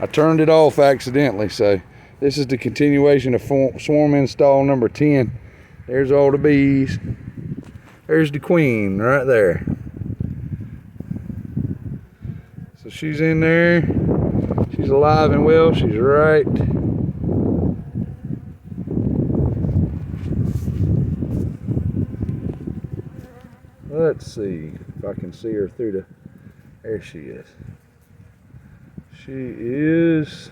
I turned it off accidentally, so this is the continuation of swarm install number 10. There's all the bees. There's the queen right there. So she's in there. She's alive and well. She's right. Let's see if I can see her through the... There she is. She is...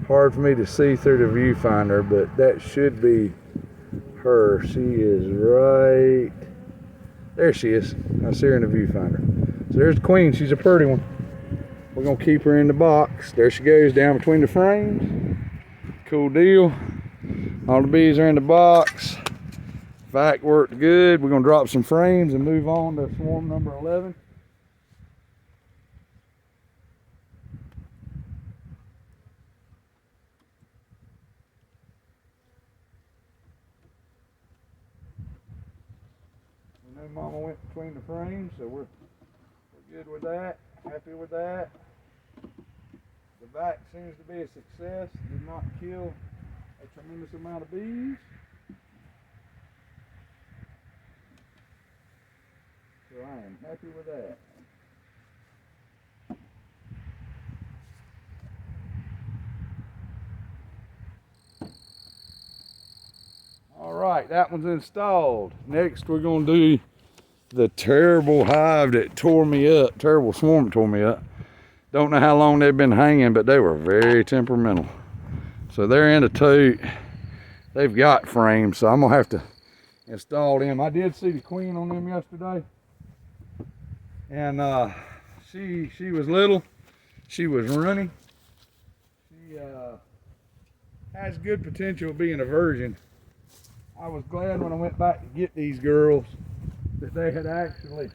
Hard for me to see through the viewfinder, but that should be her. She is right... There she is. I see her in the viewfinder. So there's the queen. She's a pretty one. We're going to keep her in the box. There she goes down between the frames. Cool deal. All the bees are in the box. Vac worked good. We're going to drop some frames and move on to swarm number 11. We know Mama went between the frames, so we're good with that. Happy with that. The vac seems to be a success. Did not kill a tremendous amount of bees. So I am happy with that. All right, that one's installed. Next we're gonna do the terrible hive that tore me up, terrible swarm that tore me up. Don't know how long they've been hanging, but they were very temperamental. So they're in a tote. They've got frames, so I'm gonna have to install them. I did see the queen on them yesterday. And she was little. She was running. She has good potential of being a virgin. I was glad when I went back to get these girls that they had actually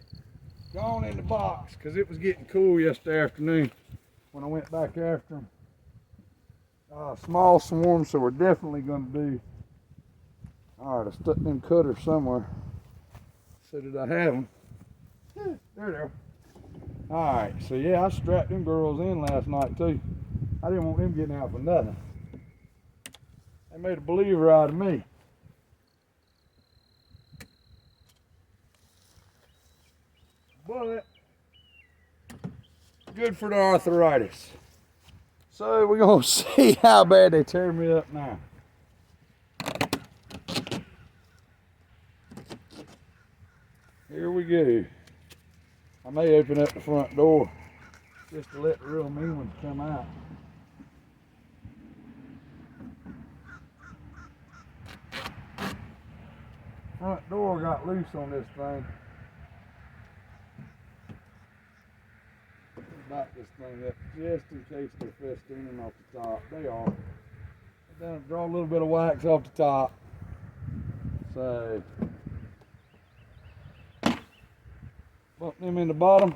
gone in the box, because it was getting cool yesterday afternoon when I went back after them. Small swarms, so we're definitely going to do... Alright, I stuck them cutters somewhere. So did I have them? There they are. Alright, so yeah, I strapped them girls in last night too. I didn't want them getting out for nothing. They made a believer out of me. But good for the arthritis. So we're gonna see how bad they tear me up now. Here we go. I may open up the front door just to let the real mean ones come out. Front door got loose on this thing. Back this thing up just in case they're festooning off the top. They are. Then draw a little bit of wax off the top. So bump them in the bottom.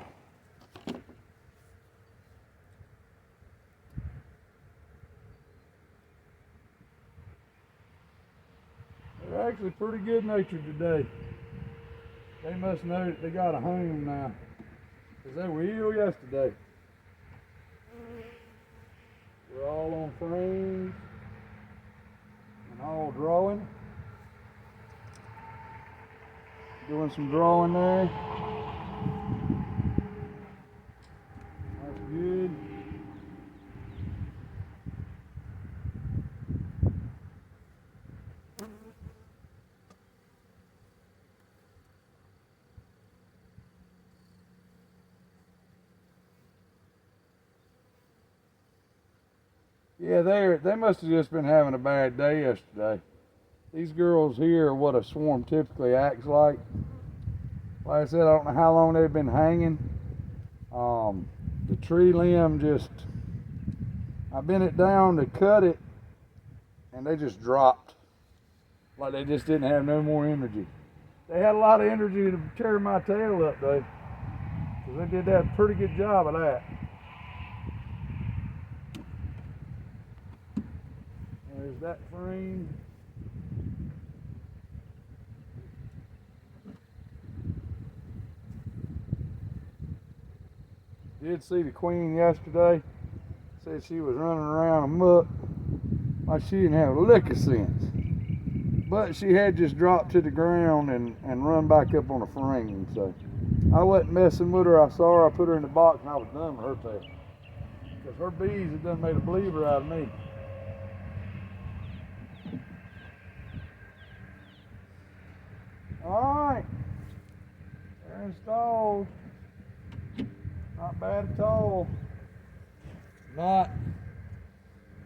They're actually pretty good natured today. They must know that they got a home now, because they were ill yesterday. We're all on frames and all drawing. Doing some drawing there. That's good. Yeah, they must have just been having a bad day yesterday. These girls here are what a swarm typically acts like. Like I said, I don't know how long they've been hanging. The tree limb just, I bent it down to cut it, and they just dropped. Like they just didn't have no more energy. They had a lot of energy to tear my tail up though, because they did that a pretty good job of that. There's that frame. Did see the queen yesterday. Said she was running around a muck like she didn't have a lick of sense. But she had just dropped to the ground and run back up on a frame. So I wasn't messing with her. I saw her, I put her in the box, and I was done with her pet. Because her bees have done made a believer out of me. Alright. They're installed. Not bad at all. Not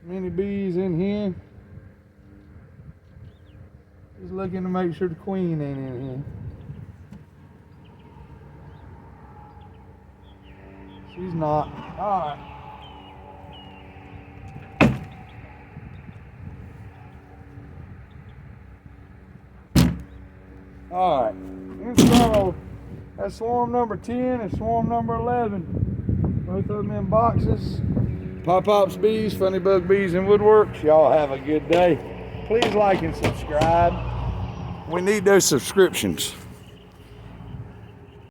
many bees in here. Just looking to make sure the queen ain't in here. She's not. Alright. Alright. Installed. That's swarm number 10 and swarm number 11. Both of them in boxes. Pop-Pops Bees, Funny Bug Bees and Woodworks. Y'all have a good day. Please like and subscribe. We need those subscriptions.